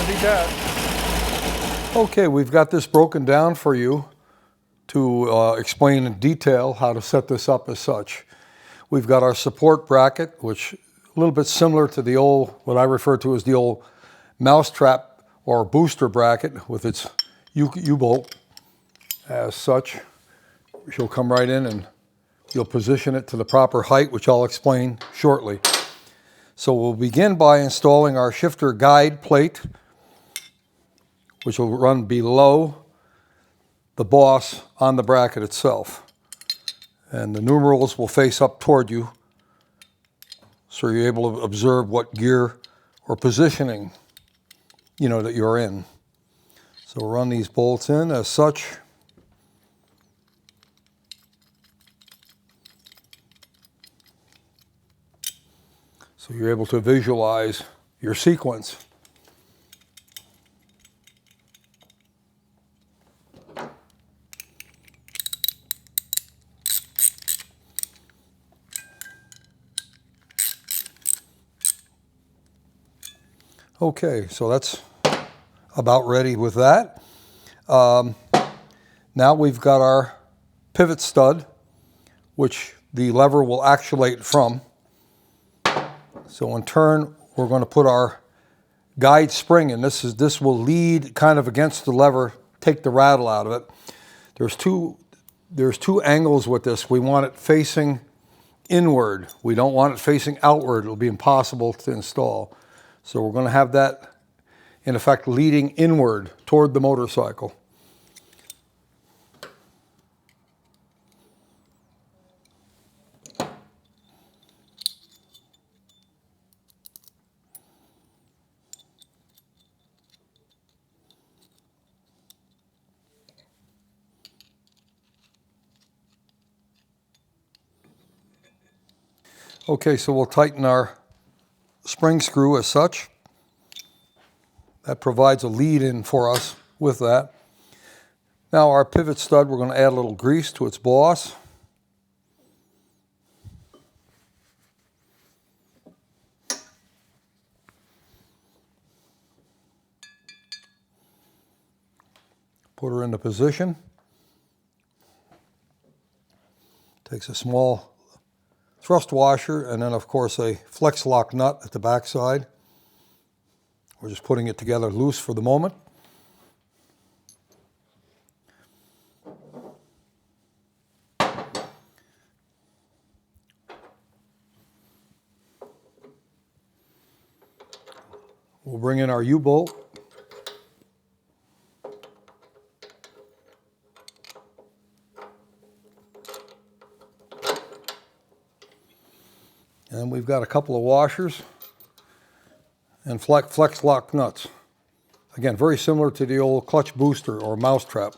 be back. Okay, we've got this broken down for you to explain in detail how to set this up as such. We've got our support bracket, which a little bit similar to the old, what I refer to as the old mousetrap or booster bracket with its U-bolt as such. She'll come right in and you'll position it to the proper height, which I'll explain shortly. So we'll begin by installing our shifter guide plate, which will run below the boss on the bracket itself. And the numerals will face up toward you, so you're able to observe what gear or positioning, that you're in. So we'll run these bolts in as such. So you're able to visualize your sequence. Okay, so that's about ready with that. Now we've got our pivot stud, which the lever will actuate from. So in turn, we're going to put our guide spring in. This will lead kind of against the lever, take the rattle out of it. There's two angles with this. We want it facing inward. We don't want it facing outward. It'll be impossible to install. So we're going to have that, in effect, leading inward toward the motorcycle. Okay, so we'll tighten our spring screw as such. That provides a lead in for us with that. Now our pivot stud, we're going to add a little grease to its boss. Put her into position. Takes a small thrust washer and then of course a flex lock nut at the back side. We're just putting it together loose for the moment. We'll bring in our U-bolt. And we've got a couple of washers and flex lock nuts. Again, very similar to the old clutch booster or mousetrap.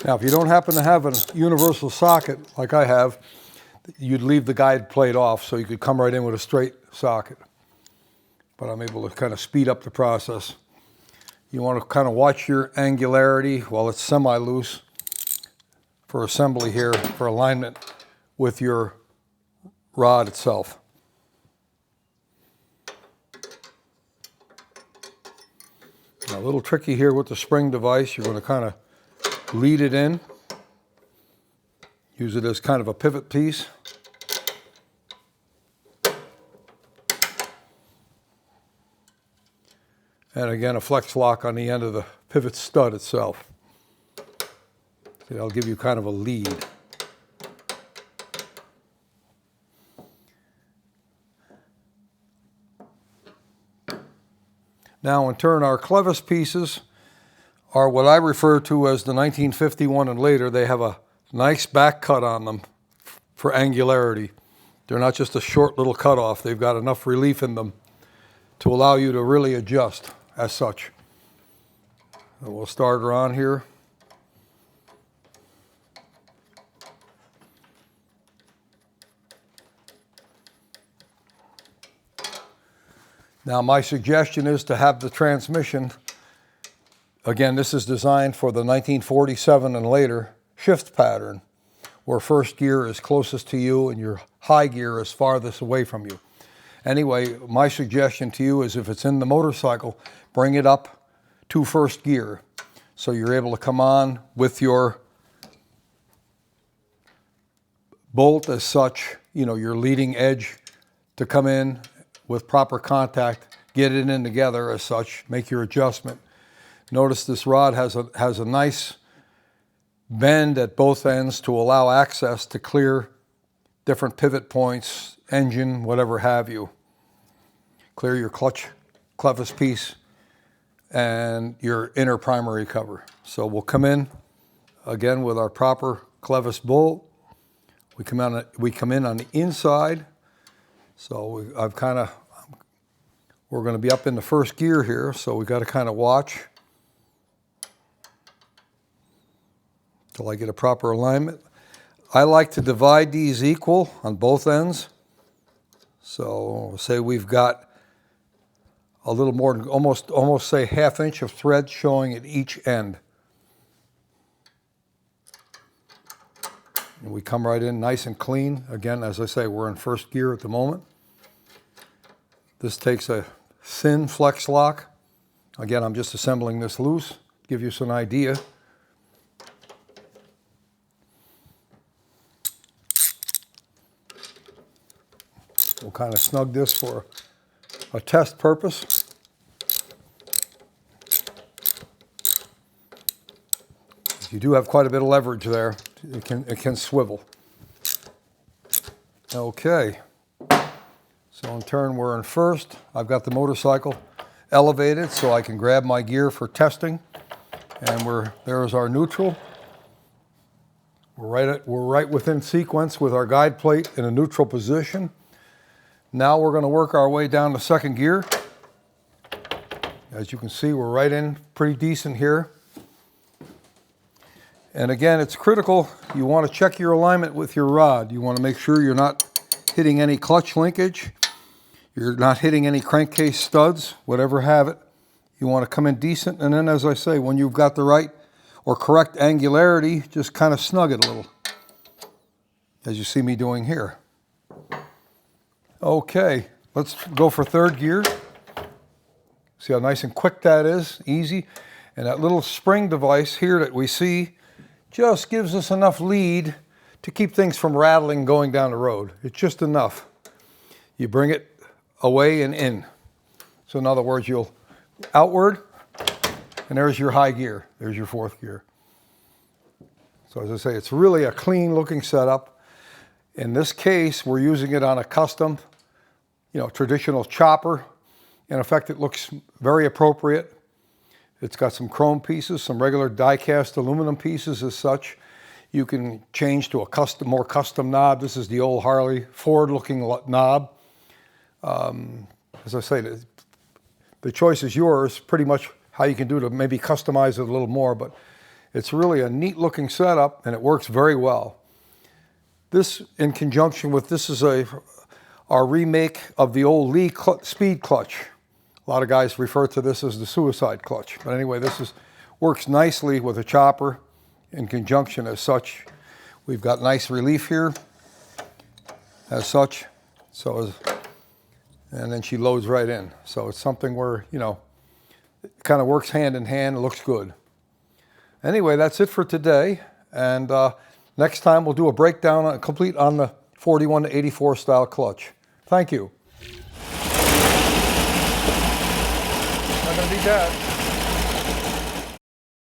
Now, if you don't happen to have a universal socket like I have, you'd leave the guide plate off so you could come right in with a straight socket. But I'm able to kind of speed up the process. You want to kind of watch your angularity while it's semi-loose for assembly here, for alignment with your rod itself. Now, a little tricky here with the spring device. You're going to kind of lead it in. Use it as kind of a pivot piece. And again, a flex lock on the end of the pivot stud itself. That'll give you kind of a lead. Now in turn, our clevis pieces are what I refer to as the 1951 and later. They have a nice back cut on them for angularity. They're not just a short little cutoff. They've got enough relief in them to allow you to really adjust as such. And we'll start her on here. Now my suggestion is to have the transmission, again this is designed for the 1947 and later shift pattern, where first gear is closest to you and your high gear is farthest away from you. Anyway, my suggestion to you is if it's in the motorcycle, bring it up to first gear so you're able to come on with your bolt as such, you know, your leading edge to come in with proper contact, get it in together as such, make your adjustment. Notice this rod has a nice bend at both ends to allow access to clear different pivot points, engine, whatever have you. Clear your clutch clevis piece and your inner primary cover. So we'll come in again with our proper clevis bolt. We come in on the inside. So we're going to be up in the first gear here, so we got to kind of watch till I get a proper alignment. I like to divide these equal on both ends. So say we've got a little more than almost say ½ inch of thread showing at each end. And we come right in nice and clean. Again, as I say, we're in first gear at the moment. This takes a thin flex lock. Again, I'm just assembling this loose, give you some idea. We'll kind of snug this for a test purpose. You do have quite a bit of leverage there. It can swivel. Okay. So in turn, we're in first. I've got the motorcycle elevated so I can grab my gear for testing. And there's our neutral. We're right within sequence with our guide plate in a neutral position. Now we're going to work our way down to second gear. As you can see, we're right in pretty decent here. And again, it's critical. You want to check your alignment with your rod. You want to make sure you're not hitting any clutch linkage. You're not hitting any crankcase studs, whatever have it. You want to come in decent, and then as I say, when you've got the right or correct angularity, just kind of snug it a little, as you see me doing here. Okay, let's go for third gear. See how nice and quick that is, easy. And that little spring device here that we see just gives us enough lead to keep things from rattling going down the road. It's just enough. You bring it away and in. So in other words, you'll outward, and there's your high gear. There's your fourth gear. So as I say, it's really a clean looking setup. In this case, we're using it on a custom, traditional chopper. In effect, it looks very appropriate. It's got some chrome pieces, some regular die-cast aluminum pieces as such. You can change to a more custom knob. This is the old Harley Ford-looking knob. As I say, the choice is yours, pretty much how you can do to maybe customize it a little more, but it's really a neat-looking setup, and it works very well. This, in conjunction with, this is our remake of the old Lee speed clutch. A lot of guys refer to this as the suicide clutch. But anyway, this works nicely with a chopper in conjunction as such. We've got nice relief here as such. And then she loads right in. So it's something where, it kind of works hand in hand. It looks good. Anyway, that's it for today. And Next time we'll do a breakdown complete on the 41 to 84 style clutch. Thank you. Not going to need that.